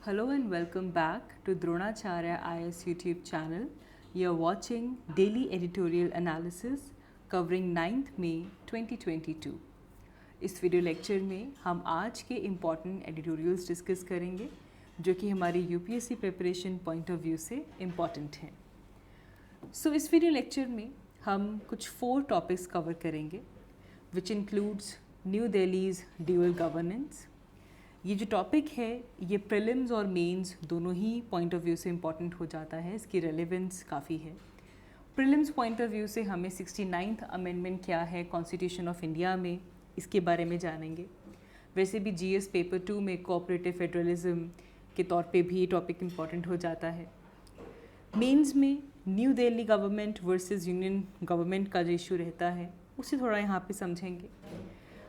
Hello and welcome back to Dronacharya IS YouTube channel. You're watching daily editorial analysis covering 9th May 2022. इस video lecture में हम आज के important editorials discuss करेंगे जो कि हमारी UPSC preparation point of view से इम्पॉर्टेंट हैं। इस वीडियो लेक्चर में हम कुछ 4 टॉपिक्स कवर करेंगे which includes new Delhi's dual governance. ये जो टॉपिक है ये प्रीलिम्स और मेंस दोनों ही पॉइंट ऑफ व्यू से इम्पॉर्टेंट हो जाता है, इसकी रेलेवेंस काफ़ी है। प्रीलिम्स पॉइंट ऑफ व्यू से हमें 69th अमेंडमेंट क्या है कॉन्स्टिट्यूशन ऑफ इंडिया में, इसके बारे में जानेंगे। वैसे भी जीएस पेपर 2 में कोऑपरेटिव फेडरलिज्म के तौर पे भी ये टॉपिक इम्पॉर्टेंट हो जाता है। मेंस में new Delhi government versus union government का जो इशू रहता है उसे थोड़ा यहाँ पे समझेंगे।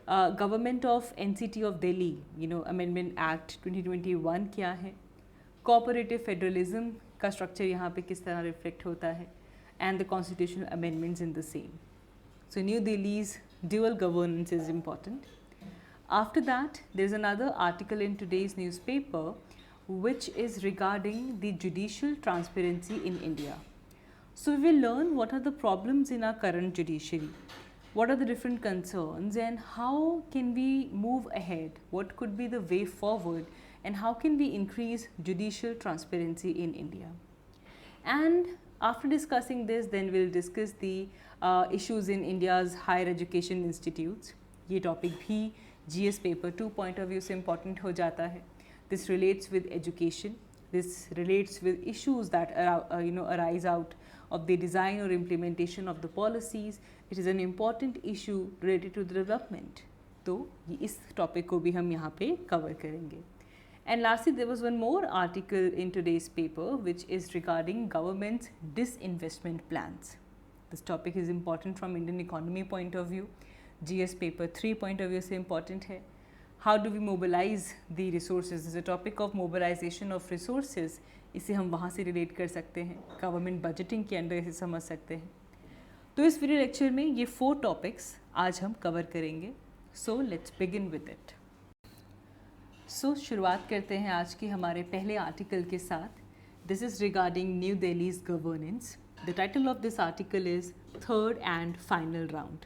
Government of NCT of Delhi amendment act 2021 क्या है, कोऑपरेटिव फेडरलिज्म का स्ट्रक्चर यहाँ पे किस तरह रिफ्लेक्ट होता है, and the constitutional amendments in the same. So new Delhi's dual governance is important. After that, there is another article in today's newspaper which is regarding the judicial transparency in India. So we will learn what are the problems in our current judiciary, what are the different concerns and how can we move ahead, what could be the way forward and how can we increase judicial transparency in India. And after discussing this, then we'll discuss the issues in India's higher education institutes. ये topic भी GS paper 2 point of view से important हो जाता है. This relates with education. This relates with issues that arise out of the design or implementation of the policies. It is an important issue related to the development. तो ये इस topic को भी हम यहाँ पे cover करेंगे. And lastly, there was one more article in today's paper which is regarding government's disinvestment plans. This topic is important from Indian economy point of view. GS paper 3 point of view से important है. How do we mobilize the resources? This is a topic of mobilization of resources. इसे हम वहाँ से relate कर सकते हैं, government budgeting के अंदर इसे समझ सकते हैं। तो इस वीडियो लेक्चर में ये 4 टॉपिक्स आज हम कवर करेंगे। So let's begin with it. शुरुआत करते हैं आज के हमारे पहले आर्टिकल के साथ। This is regarding new Delhi's governance. The title of this article is third and final round.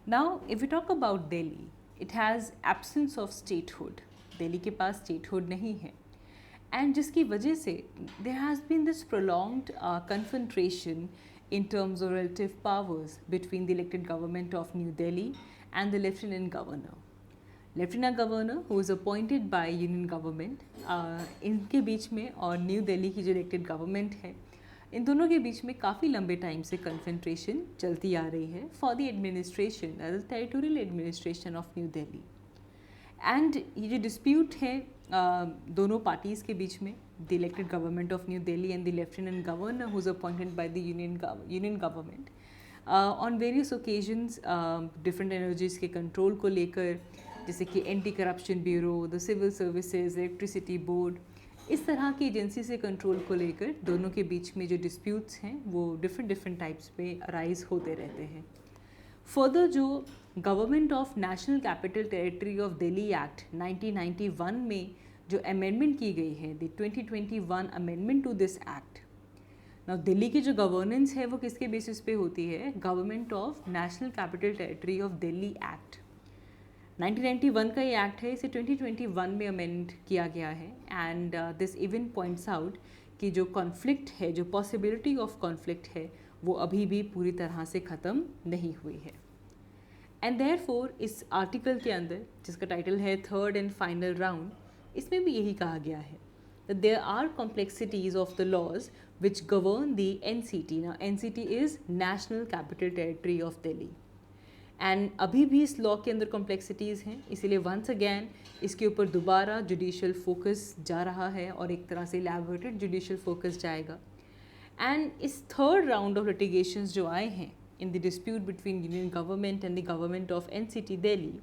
Now if we talk about Delhi, it has absence of statehood. Delhi के पास स्टेटहुड नहीं है एंड जिसकी वजह से there has been this prolonged confrontation in terms of relative powers between the elected government of New Delhi and the Lieutenant Governor. Lieutenant Governor who is appointed by Union Government, इनके बीच में और new Delhi की जो elected government है, इन दोनों के बीच में काफ़ी लंबे टाइम से कन्फ्रंट्रेशन चलती आ रही है for the administration as territorial administration of new Delhi. And ये जो डिस्प्यूट है दोनों पार्टीज़ के बीच में, the elected government of New Delhi and the lieutenant governor who is appointed by the union government, on various occasions different energies के control को लेकर, जैसे कि anti corruption bureau, the civil services, electricity board, इस तरह की agency से control को लेकर दोनों के बीच में जो डिस्प्यूट्स हैं वो डिफरेंट टाइप्स पे अराइज होते रहते हैं। फर्दर जो government of national capital territory of Delhi act 1991 में जो अमेंडमेंट की गई है, the 2021 amendment to this act. Now Delhi की जो गवर्नेंस है वो किसके बेसिस पे होती है? Government of national capital territory of Delhi act 1991 का ये एक्ट है, इसे 2021 में अमेंड किया गया है। And this even points out कि जो कॉन्फ्लिक्ट है, जो पॉसिबिलिटी ऑफ कॉन्फ्लिक्ट है, वो अभी भी पूरी तरह से ख़त्म नहीं हुई है। एंड देयरफॉर इस आर्टिकल के अंदर जिसका टाइटल है थर्ड एंड फाइनल राउंड, इसमें भी यही कहा गया है that there are complexities of the laws which govern the NCT. Now NCT is National Capital Territory of Delhi. And अभी भी इस लॉ के अंदर कॉम्प्लेक्सिटीज़ हैं, इसीलिए वंस अगेन इसके ऊपर दोबारा जुडिशियल फोकस जा रहा है और एक तरह से इलैबोरेटेड जुडिशियल फोकस जाएगा। एंड इस थर्ड राउंड ऑफ लिटिगेशंस जो आए हैं in the dispute between union government and the government of NCT Delhi,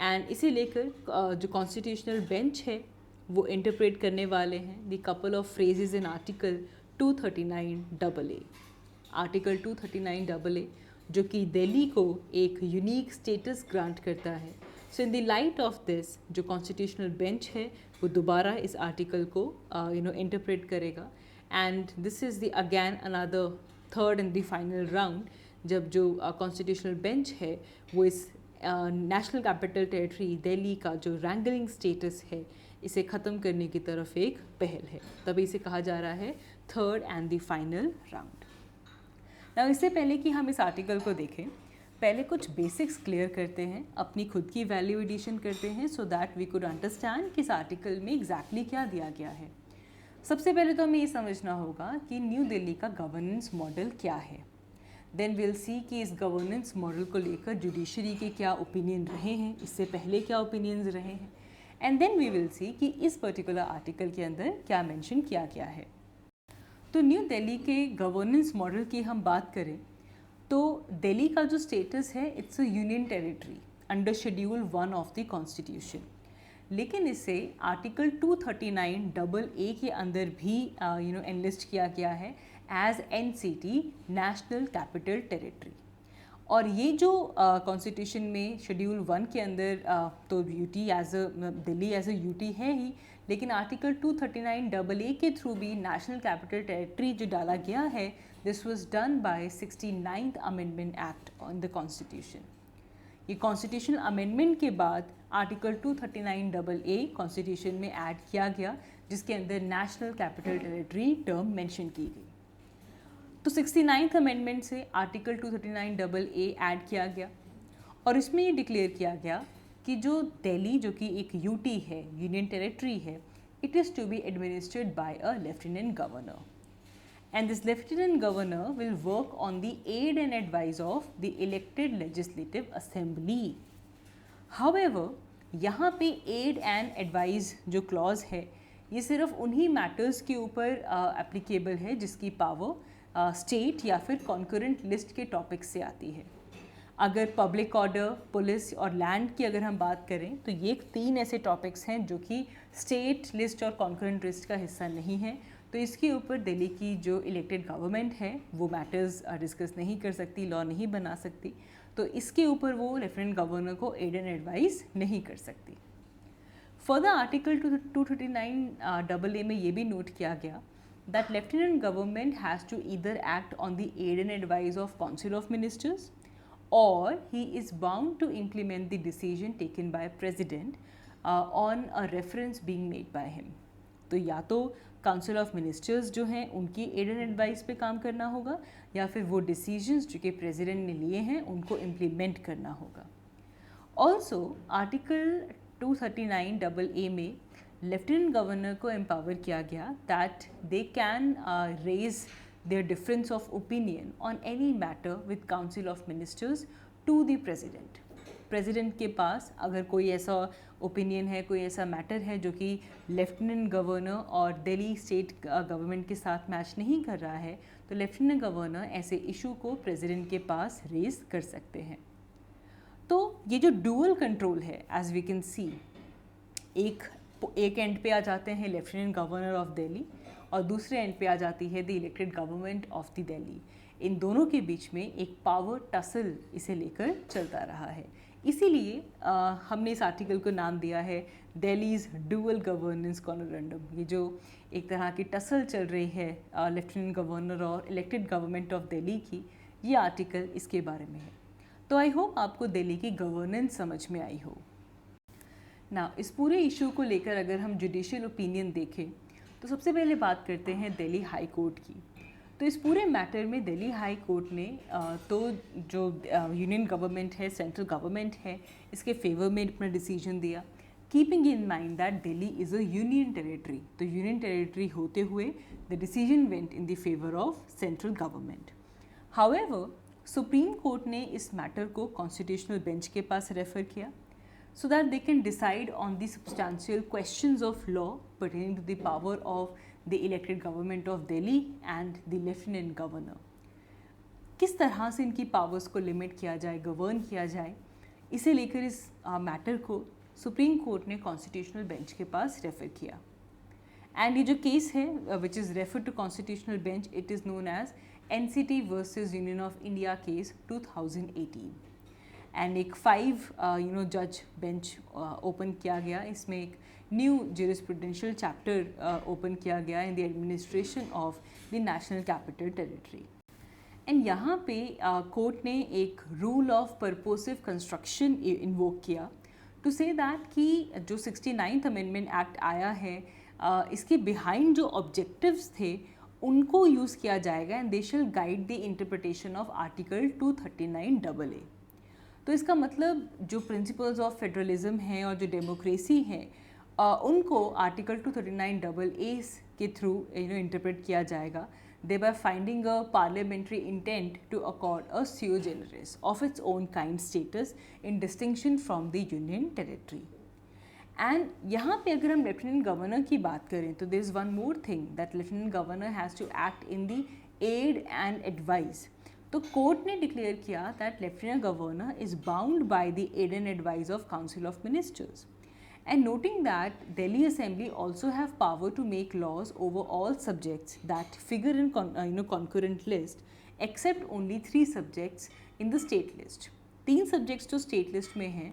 and इसे लेकर जो कॉन्स्टिट्यूशनल बेंच है वो इंटरप्रेट करने वाले हैं the couple of phrases in article 239AA। Article 239AA जो कि दिल्ली को एक यूनिक स्टेटस ग्रांट करता है so in the light of this जो कॉन्स्टिट्यूशनल बेंच है वो दोबारा इस आर्टिकल को इंटरप्रेट करेगा, and this is the again another third and the final round जब जो कॉन्स्टिट्यूशनल बेंच है वो इस नेशनल कैपिटल टेरिटरी दिल्ली का जो रैंगलिंग स्टेटस है इसे ख़त्म करने की तरफ एक पहल है, तभी इसे कहा जा रहा है third and the final round. Now इससे पहले कि हम इस आर्टिकल को देखें, पहले कुछ बेसिक्स क्लियर करते हैं, अपनी खुद की वैल्यू एडिशन करते हैं so that we could understand कि इस आर्टिकल में एग्जैक्टली क्या दिया गया है। सबसे पहले तो हमें ये समझना होगा कि न्यू दिल्ली का गवर्नेंस मॉडल क्या है। देन विल सी कि इस गवर्नेंस मॉडल को लेकर जुडिशरी के क्या ओपिनियन रहे हैं, इससे पहले क्या ओपिनियंस रहे हैं, and then we will see कि इस पर्टिकुलर आर्टिकल के अंदर क्या मेंशन किया गया है। तो न्यू दिल्ली के गवर्नेंस मॉडल की हम बात करें तो दिल्ली का जो स्टेटस है it's a union territory under schedule 1 of the constitution, लेकिन इसे आर्टिकल 239 के अंदर भी एनलिस्ट किया गया है as NCT national capital territory. और ये जो कॉन्स्टिट्यूशन में शेड्यूल 1 के अंदर तो UT as a Delhi as a UT है ही, लेकिन आर्टिकल 239 के थ्रू भी नेशनल कैपिटल टेरिटरी जो डाला गया है this was done by 69th amendment act on the constitution. ये कॉन्स्टिट्यूशनल अमेंडमेंट के बाद आर्टिकल 239 कॉन्स्टिट्यूशन में ऐड किया गया जिसके अंदर national capital territory term mention की गई। तो 69th अमेंडमेंट से आर्टिकल 239 ऐड किया गया और इसमें ये डिक्लेयर किया गया कि जो दिल्ली जो कि एक यूटी है, यूनियन टेरिटरी है, it is to be administered by a lieutenant governor, and this lieutenant governor will work on the aid and advice of the elected legislative assembly. However, यहाँ पे aid and advice जो clause है ये सिर्फ उन्हीं matters के ऊपर applicable है जिसकी power state या फिर concurrent list के topic से आती है। अगर पब्लिक ऑर्डर, पुलिस और लैंड की अगर हम बात करें तो ये 3 ऐसे टॉपिक्स हैं जो कि स्टेट लिस्ट और कॉन्करेंट लिस्ट का हिस्सा नहीं है, तो इसके ऊपर दिल्ली की जो इलेक्टेड गवर्नमेंट है वो मैटर्स डिस्कस नहीं कर सकती, लॉ नहीं बना सकती, तो इसके ऊपर वो लेफ्टिनेंट गवर्नर को एड एंड एडवाइस नहीं कर सकती। फर्दर आर्टिकल 239 में ये भी नोट किया गया that lieutenant government has to either act on the aid and advice of council of ministers or he is bound to implement the decision taken by president on a reference being made by him। तो या तो council of ministers जो हैं उनकी add and advice पे काम करना होगा या फिर वो डिसीजंस जो कि प्रेसिडेंट ने लिए हैं उनको इम्प्लीमेंट करना होगा। ऑल्सो आर्टिकल 239 में लेफ्टिनेंट गवर्नर को एम्पावर किया गया that they can raise their difference of opinion on any matter with council of ministers to the president। President के पास अगर कोई ऐसा ओपिनियन है, कोई ऐसा मैटर है जो कि लेफ्टिनेंट गवर्नर और दिल्ली स्टेट गवर्नमेंट के साथ मैच नहीं कर रहा है, तो लेफ्टिनेंट गवर्नर ऐसे इशू को प्रेसिडेंट के पास रेज कर सकते हैं। तो ये जो डुअल कंट्रोल है एज वी कैन सी, एक एंड पे आ जाते हैं लेफ्टिनेंट गवर्नर ऑफ दिल्ली और दूसरे एंड पे आ जाती है the elected government of the Delhi. इन दोनों के बीच में एक पावर टसल इसे लेकर चलता रहा है, इसीलिए हमने इस आर्टिकल को नाम दिया है दिल्लीज डुअल गवर्नेंस कॉन्फ्रेंडम। ये जो एक तरह की टसल चल रही है लेफ्टिनेंट गवर्नर और इलेक्टेड गवर्नमेंट ऑफ दिल्ली की, ये आर्टिकल इसके बारे में है। तो आई होप आपको दिल्ली की गवर्नेंस समझ में आई हो। ना इस पूरे इशू को लेकर अगर हम जुडिशियल ओपिनियन देखें तो सबसे पहले बात करते हैं दिल्ली हाई कोर्ट की। तो इस पूरे मैटर में दिल्ली हाई कोर्ट ने तो जो यूनियन गवर्नमेंट है, सेंट्रल गवर्नमेंट है, इसके फेवर में अपना डिसीजन दिया, keeping in mind that Delhi is a union territory. तो यूनियन टेरिटरी होते हुए the decision went in the favour of central government. However supreme court ने इस मैटर को कॉन्स्टिट्यूशनल बेंच के पास रेफर किया so that they can decide on the substantial questions of law pertaining to the power of the elected government of Delhi and the lieutenant governor। किस तरह से इनकी पावर्स को लिमिट किया जाए, गवर्न किया जाए, इसे लेकर इस मैटर को सुप्रीम कोर्ट ने कॉन्स्टिट्यूशनल बेंच के पास रेफर किया। एंड ये जो केस है which is refer to constitutional bench, it is known as NCT versus union of India case 2018। And एक 5 जज बेंच ओपन किया गया. इसमें एक न्यू ज्यूरिस्प्रूडेंशियल चैप्टर ओपन किया गया in the administration of the national capital territory. And यहाँ पे कोर्ट ने एक रूल ऑफ परपोसिव कंस्ट्रक्शन इन्वोक किया टू से दैट कि जो 69th अमेंडमेंट एक्ट आया है इसके बिहाइंड जो ऑब्जेक्टिव्स थे उनको यूज़ किया जाएगा and they shall guide the interpretation of article 239AA. तो इसका मतलब जो प्रिंसिपल्स ऑफ फेडरलिज्म हैं और जो डेमोक्रेसी हैं उनको आर्टिकल 239AA के थ्रू इंटरप्रेट किया जाएगा, thereby finding a parliamentary intent to accord a sui generis of its own kind status in distinction from the union territory. And यहाँ पे अगर हम लेफ्टिनेंट गवर्नर की बात करें तो there is one more thing that lieutenant governor has to act in the aid and advise. तो court ने डिक्लेयर किया that lieutenant governor is bound by the aid and advice of council of ministers. And noting that Delhi Assembly also have power to make laws over all subjects that figure in concurrent list except only 3 subjects in the state list. 3 subjects जो state list में हैं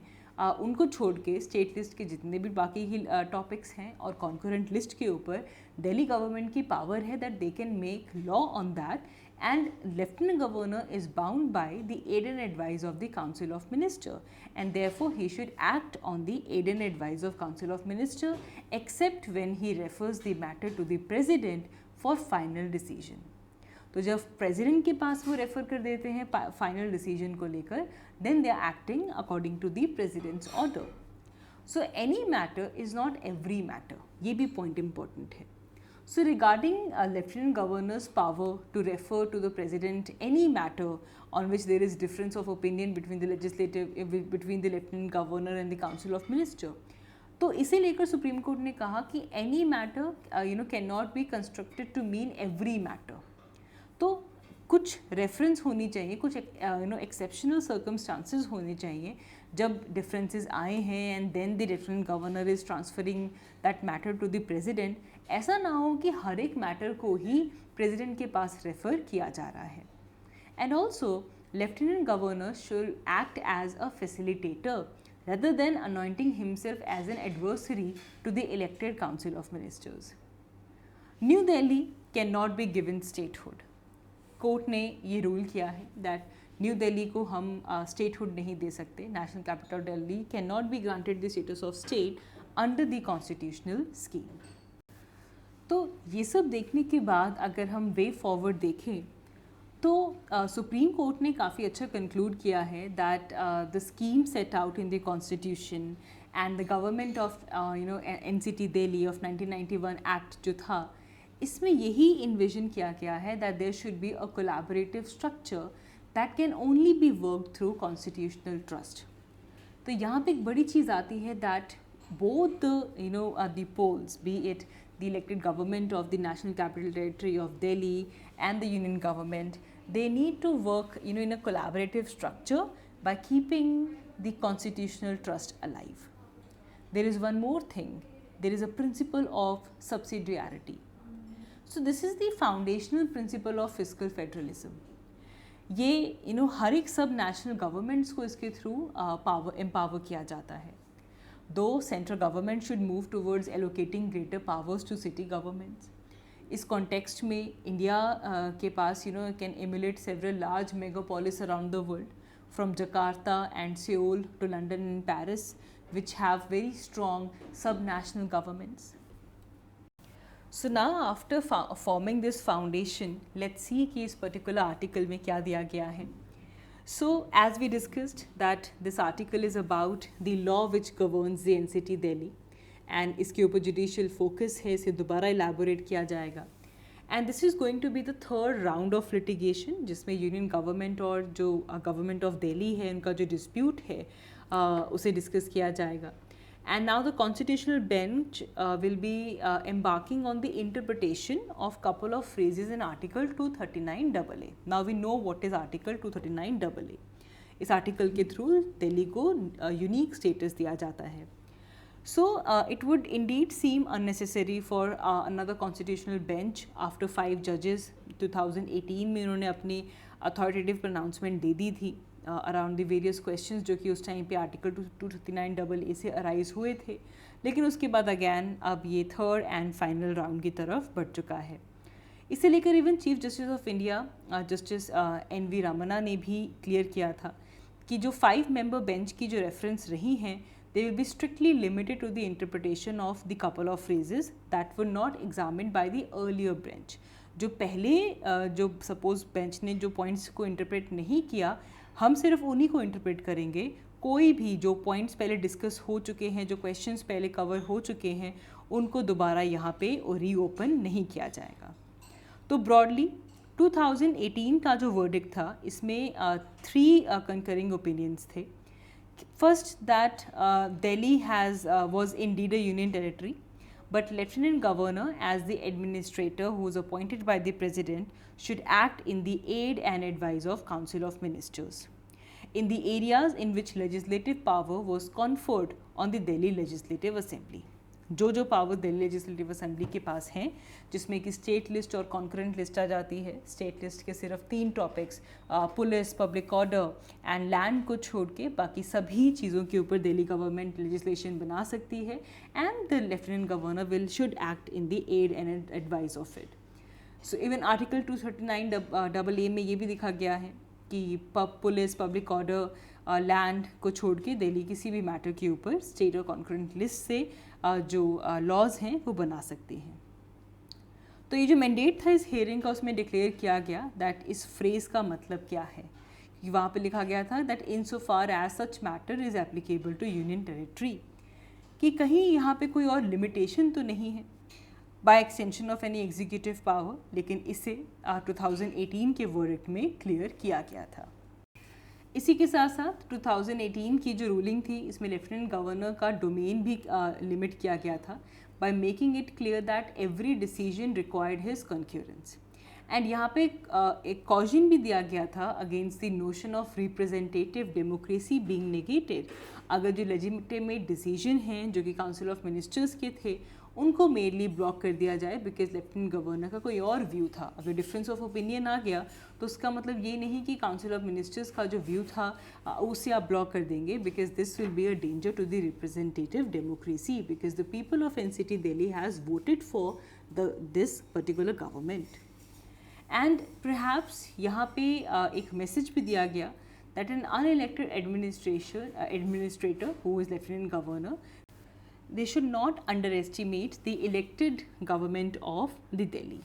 उनको छोड़ के state list के जितने भी बाकी की टॉपिक्स हैं और कॉन्करेंट लिस्ट के ऊपर दिल्ली गवर्नमेंट की पावर है that they can make law on that and lieutenant governor is bound by the aid and advice of the council of minister and therefore he should act on the aid and advice of council of minister except when he refers the matter to the president for final decision. तो जब president के पास वो refer कर देते हैं final decision को लेकर then they are acting according to the president's order. So any matter is not every matter, ये भी पॉइंट इम्पॉर्टेंट है. So regarding Lieutenant Governor's power to refer to the President any matter on which there is difference of opinion between the between the Lieutenant Governor and the Council of Minister, तो इसे लेकर supreme court ने कहा कि any matter cannot be constructed to mean every matter. तो कुछ reference होनी चाहिए, कुछ एक्सेप्शनल सर्कमस्टांसेस होने चाहिए जब डिफरेंसेस आए हैं and then the lieutenant governor is transferring that matter to the president. ऐसा ना हो कि हर एक मैटर को ही प्रेसिडेंट के पास रेफ़र किया जा रहा है. And also lieutenant governor should act as a facilitator rather than anointing himself as an adversary to the elected council of ministers. New Delhi cannot be given statehood. Court ने ये rule किया है that new Delhi को हम statehood नहीं दे सकते. National capital Delhi can not be granted the status of state under the constitutional scheme. तो ये सब देखने के बाद अगर हम वे फॉरवर्ड देखें तो सुप्रीम कोर्ट ने काफ़ी अच्छा कंक्लूड किया है that the scheme set out in the constitution and the government of NCT Delhi of 1991 act जो था इसमें यही इन्विजन किया गया है that there should be a collaborative structure that can only be work through constitutional trust. तो यहाँ पे एक बड़ी चीज़ आती है that both the poles be it the elected government of the national capital territory of Delhi and the union government they need to work in a collaborative structure by keeping the constitutional trust alive. There is one more thing, there is a principle of subsidiarity. So this is the foundational principle of fiscal federalism. ये हर एक सब national governments को इसके through empower किया जाता है. दो central government should move towards allocating greater powers to city governments. इस कॉन्टेक्स्ट में इंडिया के पास can emulate several large megapolis around the world from Jakarta and Seoul to London and Paris which have very strong sub-national governments. So now after forming this foundation, let's see कि इस particular article में क्या दिया गया है. So as we discussed that this article is about the law which governs the NCT Delhi and इसके ऊपर judicial focus है, इसे दोबारा elaborate किया जाएगा. And this is going to be the third round of litigation जिसमें union government और जो गवर्नमेंट ऑफ दिल्ली है उनका जो डिस्प्यूट है उसे डिस्कस किया जाएगा. And now the constitutional bench will be embarking on the interpretation of couple of phrases in article 239AA. Now we know what is article 239AA. इस article के through दिल्ली को unique status दिया जाता है. So it would indeed seem unnecessary for another constitutional bench after 5 judges 2018 में उन्होंने अपनी authoritative pronouncement दे दी थी अराउंड द वेरियस क्वेश्चंस जो कि उस टाइम पे आर्टिकल 239 AA से अराइज हुए थे, लेकिन उसके बाद अगैन अब ये थर्ड एंड फाइनल राउंड की तरफ बढ़ चुका है। इसे लेकर even chief justice of India justice NV Ramana ने भी क्लियर किया था कि जो 5 मेंबर बेंच की जो रेफरेंस रही हैं, they will be strictly limited to the interpretation of the couple of phrases that were not examined by the earlier bench. जो पहले जो सपोज बेंच ने जो पॉइंट्स को इंटरप्रेट नहीं किया, हम सिर्फ उन्हीं को इंटरप्रेट करेंगे। कोई भी जो पॉइंट्स पहले डिस्कस हो चुके हैं, जो क्वेश्चंस पहले कवर हो चुके हैं, उनको दोबारा यहाँ पे रीओपन नहीं किया जाएगा। तो ब्रॉडली 2018 का जो वर्डिक्ट था, इसमें 3 कंकरिंग ओपिनियंस थे। First, that Delhi was indeed a union territory, but Lieutenant Governor, as the administrator who is appointed by the President, should act in the aid and advice of Council of Ministers in the areas in which legislative power was conferred on the Delhi Legislative Assembly. जो power Delhi legislative assembly के पास हैं, जिसमें कि state list और concurrent list आ जाती है। State list के सिर्फ 3 topics, police, public order and land को छोड़ के बाकी सभी चीज़ों के ऊपर दिल्ली गवर्नमेंट लेजिस्लेशन बना सकती है, and the lieutenant governor will should act in the aid and advice of it. So even article 239 AA में ये भी लिखा गया है कि पुलिस, पब्लिक ऑर्डर, लैंड को छोड़ के दिल्ली किसी भी मैटर के ऊपर स्टेट और कॉन्करेंट लिस्ट से जो लॉज हैं वो बना सकती हैं। तो ये जो मैंडेट था इस हियरिंग का, उसमें डिक्लेयर किया गया दैट इस फ्रेज़ का मतलब क्या है, कि वहाँ पे लिखा गया था that in so far as such matter is applicable to union territory, कि कहीं यहाँ पे कोई और लिमिटेशन तो नहीं है by extension of any executive power, लेकिन इसे 2018 के वर्डिक्ट में क्लियर किया गया था। इसी के साथ साथ 2018 की जो रूलिंग थी, इसमें लेफ्टिनेंट गवर्नर का डोमेन भी लिमिट किया गया था by making it clear that every decision required his concurrence. And यहाँ पे एक कॉजन भी दिया गया था against the notion of representative democracy being negated. अगर जो लेजिटिमेट डिसीजन हैं जो कि काउंसिल ऑफ मिनिस्टर्स के थे, उनको मेनली ब्लॉक कर दिया जाए बिकॉज लेफ्टिनेंट गवर्नर का कोई और व्यू था। अगर डिफरेंस ऑफ ओपिनियन आ गया तो उसका मतलब ये नहीं कि काउंसिल ऑफ मिनिस्टर्स का जो व्यू था उसे आप ब्लॉक कर देंगे, because this will be a danger to the representative democracy, because the people of NCT Delhi has voted for this particular government. And perhaps यहाँ पे एक मैसेज भी दिया गया that an unelected administrator who is lieutenant governor, they should not underestimate the elected government of the Delhi.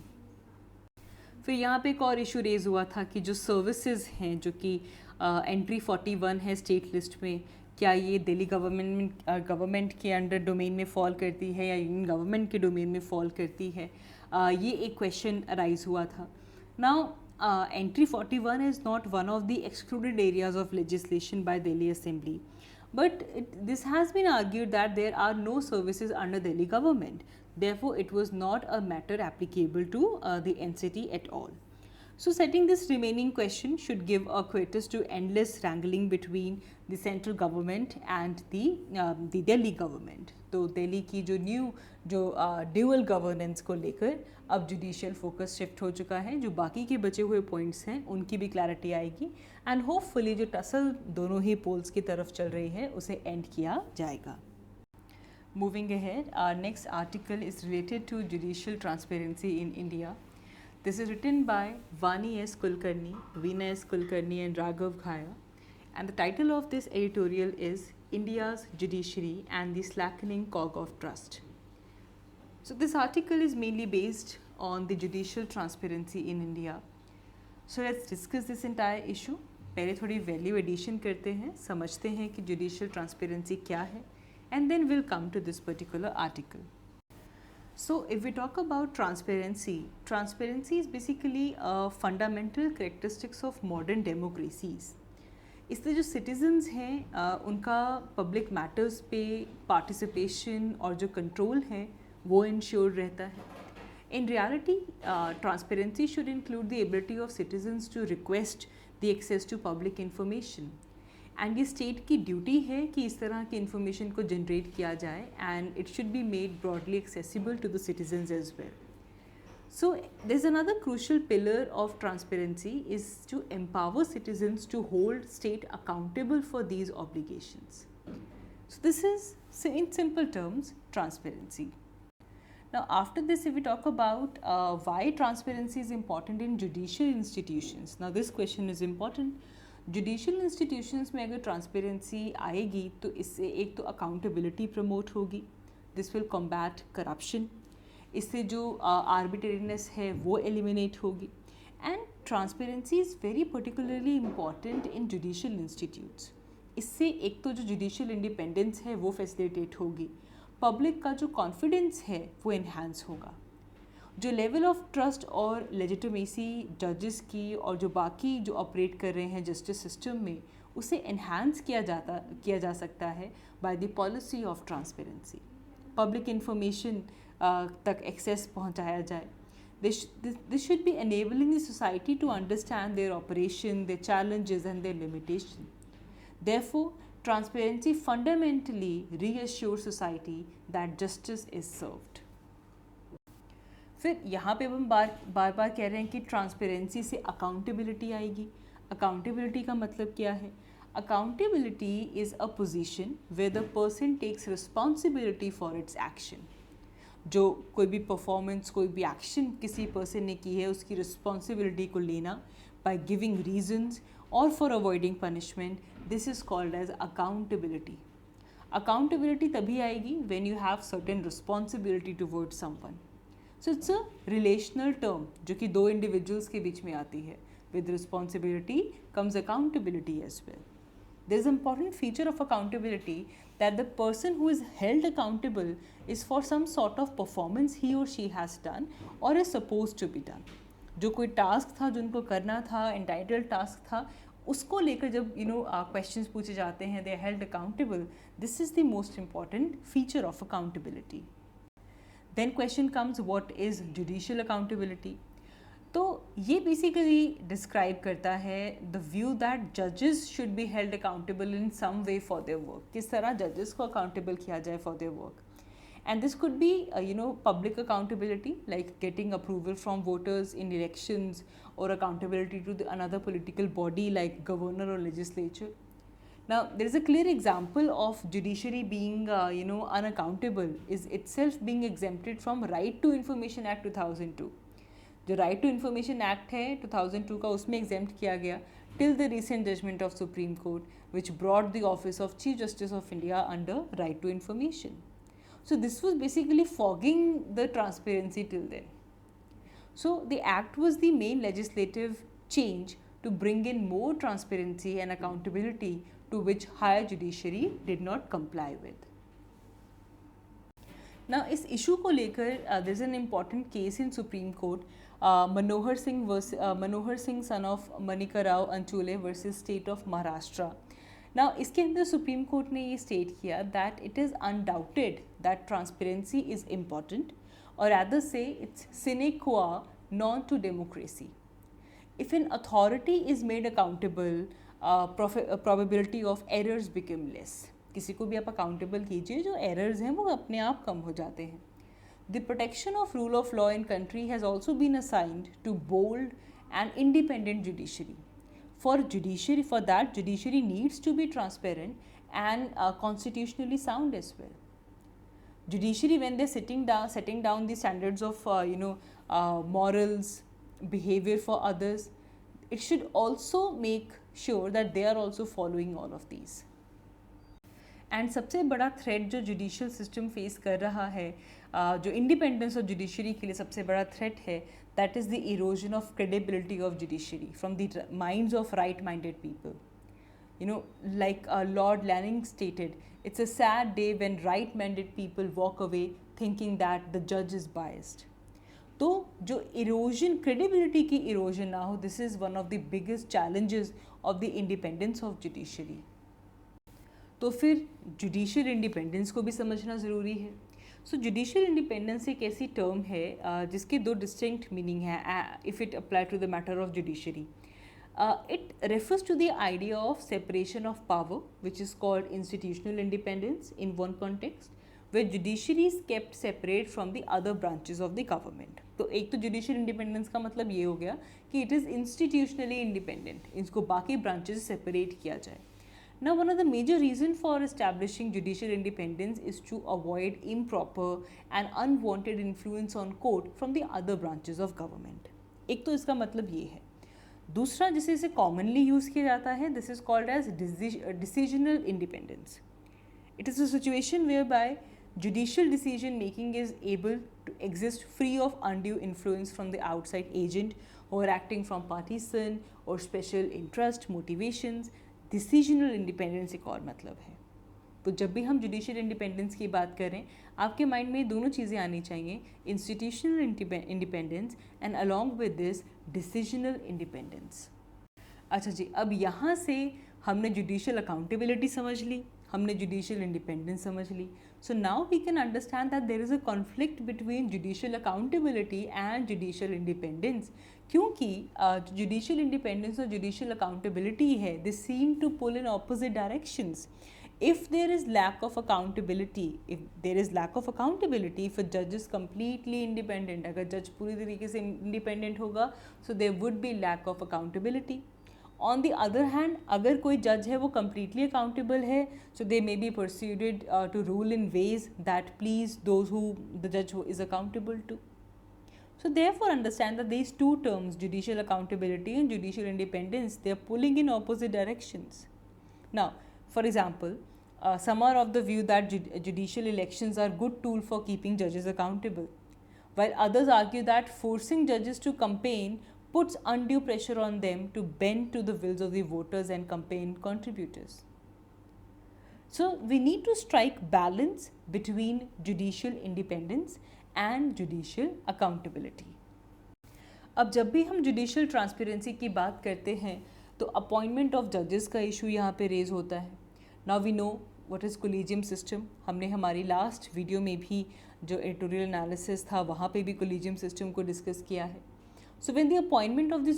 फिर यहाँ पे एक और इशू रेज हुआ था कि जो सर्विसेज हैं जो कि एंट्री 41 है स्टेट लिस्ट में, क्या ये दिल्ली गवर्नमेंट के अंडर डोमेन में फॉल करती है या यूनियन गवर्नमेंट के डोमेन में फॉल करती है, ये एक क्वेश्चन अराइज हुआ था। Now entry 41 is not one of the excluded areas of legislation by Delhi Assembly, but this has been argued that there are no services under Delhi government, therefore it was not a matter applicable to the NCT at all. So setting this remaining question should give a quietus to endless wrangling between the central government and the Delhi government. तो दिल्ली की जो dual governance को लेकर अब judicial focus shift हो चुका है। जो बाकी के बचे हुए पॉइंट्स हैं उनकी भी क्लैरिटी आएगी एंड होपफुली जो टसल दोनों ही पोल्स की तरफ चल रही है उसे एंड किया जाएगा। Moving ahead, our next article is related to judicial transparency in India. This is written by Vani S. Kulkarni, Veena S. Kulkarni and Raghav Ghaya, and the title of this editorial is India's Judiciary and the Slackening Cog of Trust. So this article is mainly based on the judicial transparency in India. So let's discuss this entire issue. पहले थोड़ी value addition करते हैं, समझते हैं कि judicial transparency क्या है, and then we'll come to this particular article. So if we talk about transparency is basically a fundamental characteristics of modern democracies. इसलिए जो सिटीजन्स हैं उनका पब्लिक मैटर्स पे पार्टिसिपेशन और जो कंट्रोल है वो इंश्योर रहता है. In reality, transparency should include the ability of citizens to request the access to public information. And ये स्टेट की ड्यूटी है कि इस तरह की इन्फॉर्मेशन को जनरेट किया जाए and it should be made broadly accessible to the citizens as well. So there's another crucial pillar of transparency is to empower citizens to hold state accountable for these obligations. So this is, in simple terms, transparency. Now after this, if we talk about why transparency is important in judicial institutions, now this question is important. Judicial institutions में अगर transparency आएगी तो इससे एक तो accountability promote होगी, this will combat corruption, इससे जो आर्बिट्रेरीनेस है वो एलिमिनेट होगी. And transparency is very particularly important in judicial institutes. इससे एक तो जो जुडिशल इंडिपेंडेंस है वो फैसिलिटेट होगी, पब्लिक का जो कॉन्फिडेंस है वो इन्हांस होगा, जो लेवल ऑफ ट्रस्ट और लेजिटिमेसी जजेस की और जो बाकी जो ऑपरेट कर रहे हैं जस्टिस सिस्टम में, उसे इन्हांस किया जा सकता है by the policy of transparency. Public information तक एक्सेस पहुंचाया जाए. This should be enabling the society to understand their operation, their challenges and their limitation. Therefore, transparency fundamentally reassures society that justice is served. फिर यहाँ पे हम बार बार कह रहे हैं कि ट्रांसपेरेंसी से अकाउंटेबिलिटी आएगी. अकाउंटेबिलिटी का मतलब क्या है? Accountability is a position where the person takes responsibility for its action. जो कोई भी परफॉर्मेंस, कोई भी एक्शन किसी पर्सन ने की है, उसकी रिस्पॉन्सिबिलिटी को लेना बाय गिविंग रीजंस और for avoiding punishment, this is called as accountability. Accountability तभी आएगी when you have certain responsibility towards someone. So it's a relational term जो कि दो इंडिविजुअल्स के बीच में आती है. With responsibility comes accountability as well. There is an important feature of accountability that the person who is held accountable is for some sort of performance he or she has done or is supposed to be done. जो कोई task था जो उनको करना था, entitled task था, उसको लेकर जब questions पूछे जाते हैं, they are held accountable. This is the most important feature of accountability. Then question comes, what is judicial accountability? तो ये बेसिकली डिस्क्राइब करता है द व्यू दैट जजेस should be held accountable in some way for their work. किस तरह जजेस को accountable किया जाए for their work. And this could be public accountability like getting approval from voters in elections और accountability to another political body like governor और legislature. Now, there is a clear example of judiciary being, unaccountable is itself being exempted from Right to Information Act 2002. जो right to information act है 2002 का, उसमें exempt किया गया till the recent judgement of supreme court which brought the office of chief justice of India under right to information. So this was basically fogging the transparency till then. So the act was the main legislative change to bring in more transparency and accountability to which higher judiciary did not comply with. Now इस issue को लेकर there is an important case in Supreme Court, Manohar Singh son of Manika Rao Anchule versus State of Maharashtra. Now इसके अंदर Supreme Court ने ये state किया that it is undoubted that transparency is important, or rather say it's sine qua non to democracy. If an authority is made accountable, probability of errors become less. किसी को भी आप accountable कीजिए, जो errors हैं वो अपने आप कम हो जाते हैं. The protection of rule of law in country has also been assigned to bold and independent judiciary. For that judiciary needs to be transparent and constitutionally sound as well. Judiciary, when they're setting down the standards of morals, behavior for others, it should also make sure that they are also following all of these. And सबसे बड़ा threat जो judicial system face कर रहा है, जो independence of judiciary के लिए सबसे बड़ा थ्रेट है, that is the erosion of credibility of judiciary from the minds of right minded people. Like Lord Lanning stated, it's a sad day when right-minded people walk away thinking that the judge is biased. तो जो erosion, credibility की erosion ना हो, this is one of the biggest challenges of the independence of judiciary. तो फिर judicial independence को भी समझना ज़रूरी है. सो जुडिशियल इंडिपेंडेंस एक ऐसी टर्म है जिसके दो डिस्टिंक्ट मीनिंग है if it apply to the matter of judiciary. It refers to the idea of separation of power, which is called institutional independence in one context, where judiciary is kept separate from the other branches of the government. तो एक तो judicial independence का मतलब ये हो गया कि it is institutionally independent, इसको बाकी ब्रांचेस से सेपरेट किया जाए. Now, one of the major reasons for establishing judicial independence is to avoid improper and unwanted influence on court from the other branches of government. एक तो इसका मतलब ये है. दूसरा जिसे इसे कॉमनली यूज़ किया जाता है, this is called as decisional independence. It is a situation whereby judicial decision making is able to exist free of undue influence from the outside agent or acting from partisan or special interest motivations. Decisional independence एक और मतलब है. तो जब भी हम judicial independence की बात करें, आपके माइंड में दोनों चीज़ें आनी चाहिए, institutional independence and along with this decisional independence. अच्छा जी, अब यहाँ से हमने जुडिशियल अकाउंटेबिलिटी समझ ली, हमने जुडिशियल इंडिपेंडेंस समझ ली. So now we can understand that there is a conflict between judicial accountability and judicial independence. क्योंकि जुडिशियल इंडिपेंडेंस और जुडिशियल अकाउंटेबिलिटी है, they seem to pull in opposite directions. If there is lack of accountability, if a judge is completely independent, अगर जज पूरी तरीके से independent होगा, so there would be lack of accountability. On the other hand, अगर कोई जज है वो completely accountable है, so they may be persuaded to rule in ways that please those who the judge is accountable to. So therefore understand that these two terms, judicial accountability and judicial independence, they are pulling in opposite directions. Now, for example, some are of the view that judicial elections are good tool for keeping judges accountable, while others argue that forcing judges to campaign puts undue pressure on them to bend to the wills of the voters and campaign contributors. So we need to strike balance between judicial independence and judicial accountability. अब जब भी हम judicial transparency की बात करते हैं तो appointment of जजेस का इशू यहाँ पे रेज होता है. Now we know what is collegium system. हमने हमारी लास्ट वीडियो में भी जो एडिटोरियल एनालिसिस था वहाँ पे भी कोलिजियम सिस्टम को डिस्कस किया है. So when the appointment of the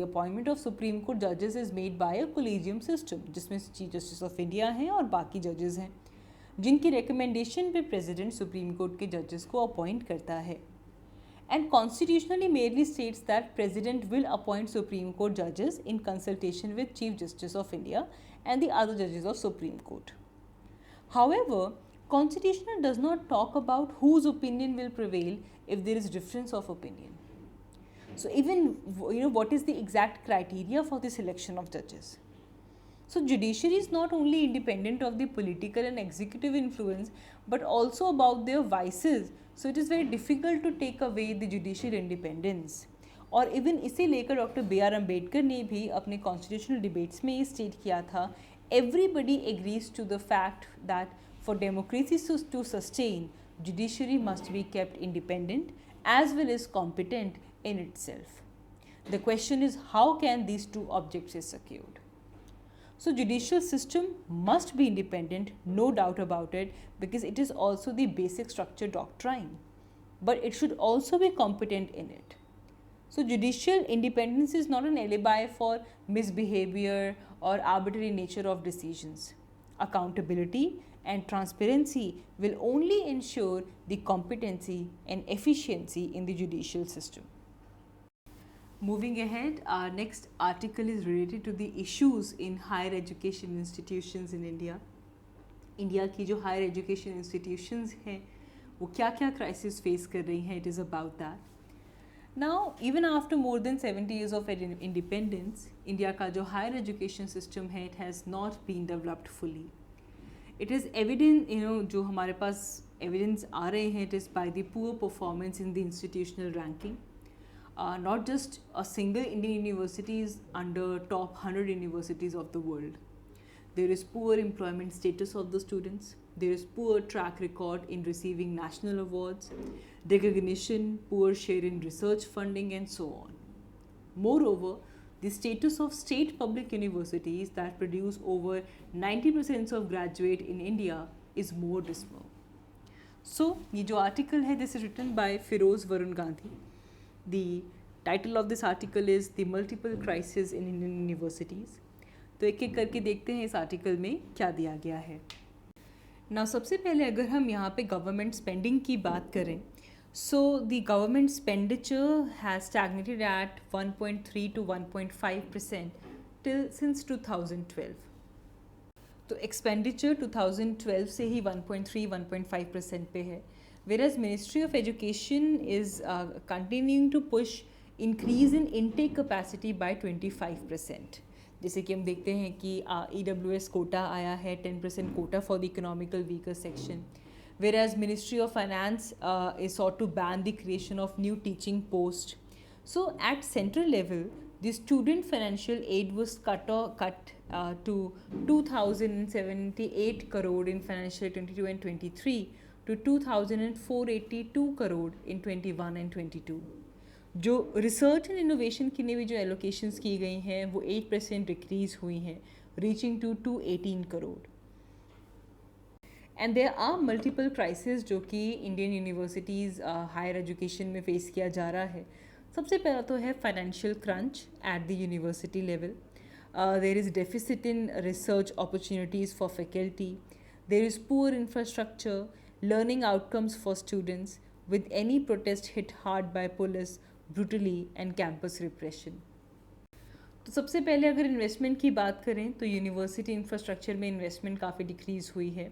appointment of supreme court जजेस is made by a collegium system, जिसमें चीफ जस्टिस ऑफ इंडिया हैं और बाकी जजेस हैं, जिनकी रिकमेंडेशन पे प्रेसिडेंट सुप्रीम कोर्ट के जजेस को अपॉइंट करता है. And constitutionally merely states that President will appoint Supreme Court judges in consultation with Chief Justice of India and the other judges of Supreme Court. However, Constitution does not talk about whose opinion will prevail if there is difference of opinion. So even what is the exact criteria for the selection of judges? So judiciary is not only independent of the political and executive influence but also about their vices. So it is very difficult to take away the judicial independence. और even इसे लेकर doctor B are Ambedkar ने भी अपने constitutional debates में ये state किया था, everybody agrees to the fact that for democracy to sustain judiciary must be kept independent as well as competent in itself. The question is, how can these two objects is secured? So judicial system must be independent, no doubt about it, because it is also the basic structure doctrine, but it should also be competent in it. So judicial independence is not an alibi for misbehavior or arbitrary nature of decisions. Accountability and transparency will only ensure the competency and efficiency in the judicial system. Moving ahead, our next article is related to the issues in higher education institutions in India. India की जो higher education institutions हैं वो क्या क्या crisis face कर रही हैं, it is about that. Now, even after more than 70 years of independence, India का जो higher education system है, it has not been developed fully. It is evident, जो हमारे पास evidence आ रहे हैं, it is by the poor performance in the institutional ranking. Not just a single Indian university is under top 100 universities of the world. There is poor employment status of the students. There is poor track record in receiving national awards, recognition, poor share in research funding, and so on. Moreover, the status of state public universities that produce over 90% of graduate in India is more dismal. So, ये जो article है, this is written by Feroz Varun Gandhi. The title of this article is The Multiple Crises in Indian Universities. तो एक एक करके देखते हैं इस आर्टिकल में क्या दिया गया है. ना सबसे पहले अगर हम यहाँ पे गवर्नमेंट स्पेंडिंग की बात करें, so the government expenditure has stagnated at 1.3 to 1.5% till since 2012. तो एक्सपेंडिचर 2012 से ही 1.3-1.5% पे है, whereas Ministry of Education is continuing to push increase in intake capacity by 25%. जैसे कि हम देखते हैं कि EWS कोटा आया है 10% Kota for the economical weaker section, whereas Ministry of Finance is sought to ban the creation of new teaching posts. So at central level, the student financial aid was cut to 2,078 crore in financial 22 and 23 to 2,482 crore in 21 and 22. जो research and innovation के लिए भी जो allocations की गई हैं वो 8% decrease हुई हैं, reaching to 218 crore. And there are multiple crisis जो कि इंडियन यूनिवर्सिटीज़ हायर एजुकेशन में फेस किया जा रहा है. सबसे पहला तो है financial crunch at the university level. There is deficit in research opportunities for faculty. There is poor infrastructure, learning outcomes for students, with any protest hit hard by police brutally and campus repression. तो सबसे पहले अगर investment की बात करें तो university infrastructure में investment काफ़ी डिक्रीज़ हुई है,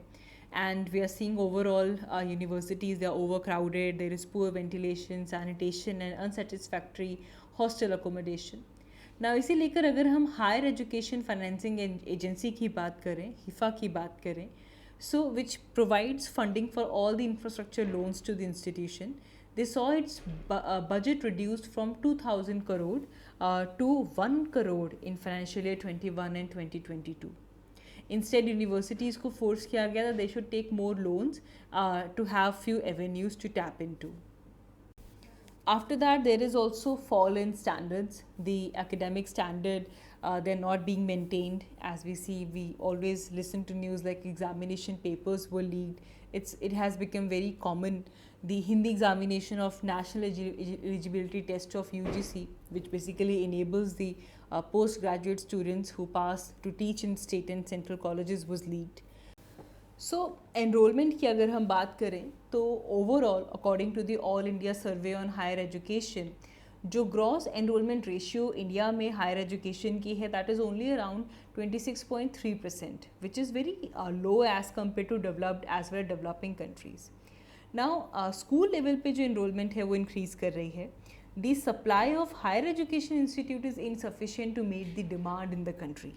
and we are seeing overall universities they are overcrowded, there is poor ventilation, sanitation and unsatisfactory hostel accommodation. ना इसे लेकर अगर हम हायर एजुकेशन फाइनेंसिंग एजेंसी की बात करें, हिफा की बात करें, so which provides funding for all the infrastructure loans to the institution, they saw its budget reduced from 2,000 crore to 1 crore in financial year 21 and 2022. Instead, universities को force किया गया that they should take more loans to have few avenues to tap into. After that, there is also fall in standards. The academic standard, they're not being maintained. As we see, we always listen to news like examination papers were leaked. It has become very common. The Hindi examination of National Eligibility Test of UGC, which basically enables the postgraduate students who pass to teach in state and central colleges, was leaked. So enrolment की अगर हम बात करें तो overall according to the all India survey on higher education, जो gross enrolment ratio India में higher education की है that is only around 26.3%, which is very low as compare to developed as well developing countries. Now school level पे जो enrolment है वो increase कर रही है. The supply of higher education institute is insufficient to meet the demand in the country.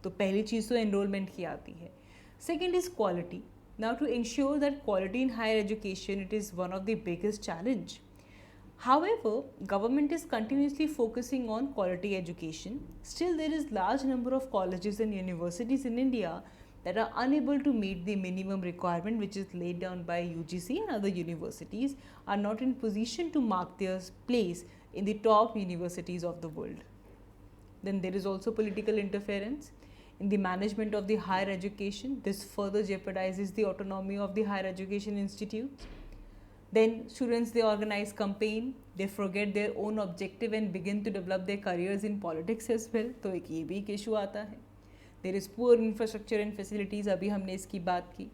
तो पहली चीज़ तो एनरोलमेंट की आती है. Second is quality. Now, to ensure that quality in higher education, it is one of the biggest challenge. However, government is continuously focusing on quality education. Still, there is large number of colleges and universities in India that are unable to meet the minimum requirement which is laid down by UGC, and other universities are not in position to mark their place in the top universities of the world. Then there is also political interference in the management of the higher education. This further jeopardizes the autonomy of the higher education institutes. Then students, they organize campaign, they forget their own objective and begin to develop their careers in politics as well. तो एक ये भी एक issue आता है. There is poor infrastructure and facilities, अभी हमने इसकी बात की.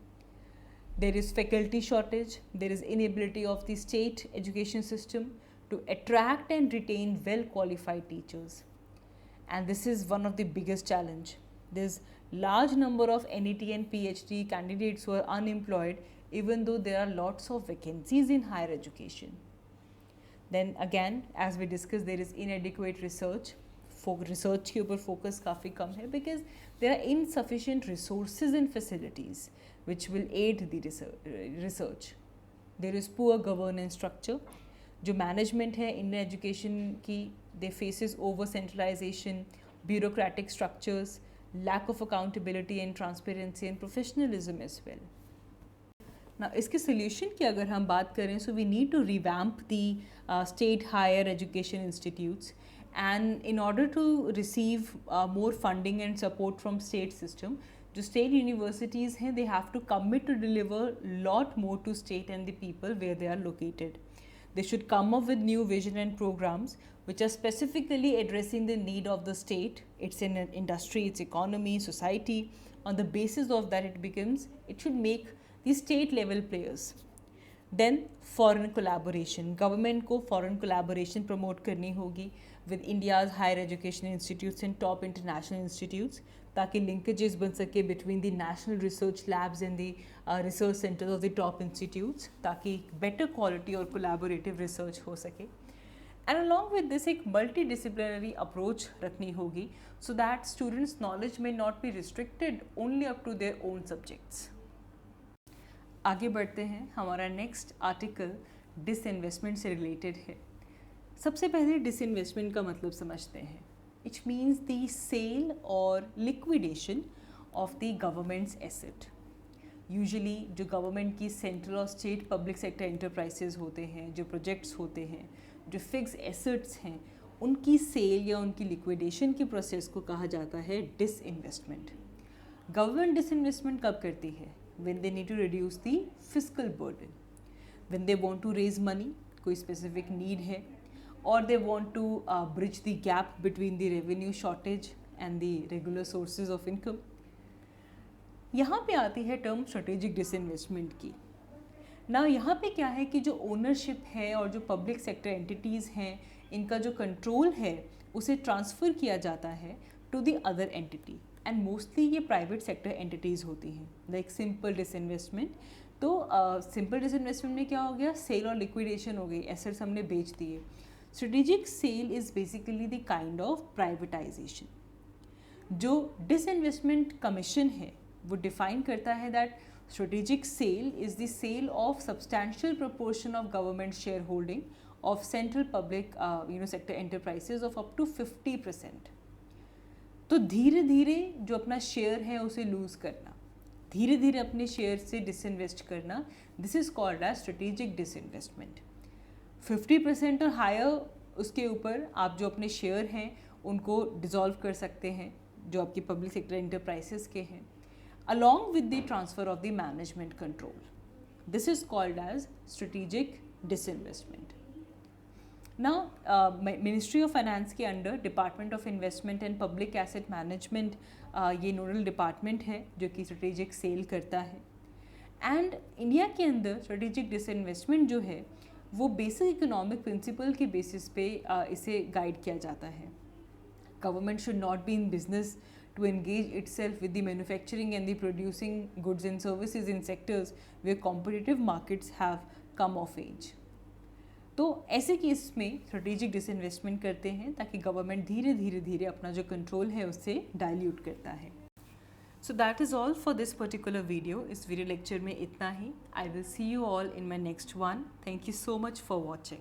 There is faculty shortage, there is inability of the state education system to attract and retain well qualified teachers. And this is one of the biggest challenge. There's large number of NET and PhD candidates who are unemployed, even though there are lots of vacancies in higher education. Then again, as we discussed, there is inadequate research. Research के ऊपर focus काफ़ी कम है because there are insufficient resources and facilities which will aid the research. There is poor governance structure. जो management है in education की, they faces over centralization, bureaucratic structures, lack of accountability and transparency and professionalism as well. Now, इसके solution की अगर हम बात करें, so we need to revamp the state higher education institutes, and in order to receive more funding and support from state system, जो state universities हैं, they have to commit to deliver lot more to state and the people where they are located. They should come up with new vision and programs which are specifically addressing the need of the state, its industry, its economy, society. On the basis of that, it should make the state level players. Then foreign collaboration. Government को foreign collaboration promote करनी होगी with India's higher education institutes and top international institutes, ताकि linkages बन सके between the national research labs and the research centers of the top institutes, ताकि better quality और collaborative research हो सके. And along with this, एक multidisciplinary approach रखनी होगी so that students' knowledge may not be restricted only up to their own subjects. आगे बढ़ते हैं. हमारा नेक्स्ट आर्टिकल डिसइन्वेस्टमेंट से रिलेटेड है. सबसे पहले डिसइन्वेस्टमेंट का मतलब समझते हैं. इट मीन्स द सेल और liquidation of the governments asset. Usually जो गवर्नमेंट की सेंट्रल और स्टेट पब्लिक सेक्टर एंटरप्राइजेज होते हैं, जो प्रोजेक्ट्स होते हैं, जो फिक्स एसेट्स हैं, उनकी सेल या उनकी लिक्विडेशन की प्रोसेस को कहा जाता है डिसइन्वेस्टमेंट. गवर्नमेंट डिसइन्वेस्टमेंट कब करती है? When they need to reduce the fiscal burden, when they want to raise money, कोई specific need है, or they want to bridge the gap between the revenue shortage and the regular sources of income. यहाँ पे आती है term strategic disinvestment की. Now यहाँ पे क्या है कि जो ownership है और जो public sector entities हैं, इनका जो control है उसे transfer किया जाता है to the other entity. And mostly ये प्राइवेट सेक्टर एंटिटीज़ होती हैं. Like simple disinvestment. तो सिंपल डिसइन्वेस्टमेंट में क्या हो गया? सेल और लिक्विडेशन हो गई, एसेट्स हमने बेच दिए. Strategic sale is basically the kind of privatisation. जो डिसइन्वेस्टमेंट कमीशन है वो डिफाइन करता है that strategic sale is the sale of substantial proportion of government share holding of central public sector enterprises of up to 50%. तो धीरे धीरे जो अपना शेयर है उसे लूज़ करना, धीरे धीरे अपने शेयर से डिसइन्वेस्ट करना, this is called as strategic disinvestment. 50% और हायर उसके ऊपर आप जो अपने शेयर हैं उनको डिज़ोल्व कर सकते हैं जो आपकी पब्लिक सेक्टर एंटरप्राइजेस के हैं, along with the transfer of the management control. This is called as strategic disinvestment. Now ministry of finance के under department of investment and public asset management ये नोडल डिपार्टमेंट है जो कि strategic cell करता है. And India के अंदर strategic disinvestment जो है वो बेसिक इकोनॉमिक प्रिंसिपल के बेसिस पे इसे गाइड किया जाता है. Government should not be in business to engage itself with the manufacturing and the producing goods and services in sectors where competitive markets have come of age. तो ऐसे case में strategic disinvestment करते हैं ताकि government धीरे धीरे धीरे अपना जो कंट्रोल है उससे डाइल्यूट करता है. So that is all for this particular video. इस वीडियो लेक्चर में इतना ही. I will see you all in my next one. Thank you so much for watching.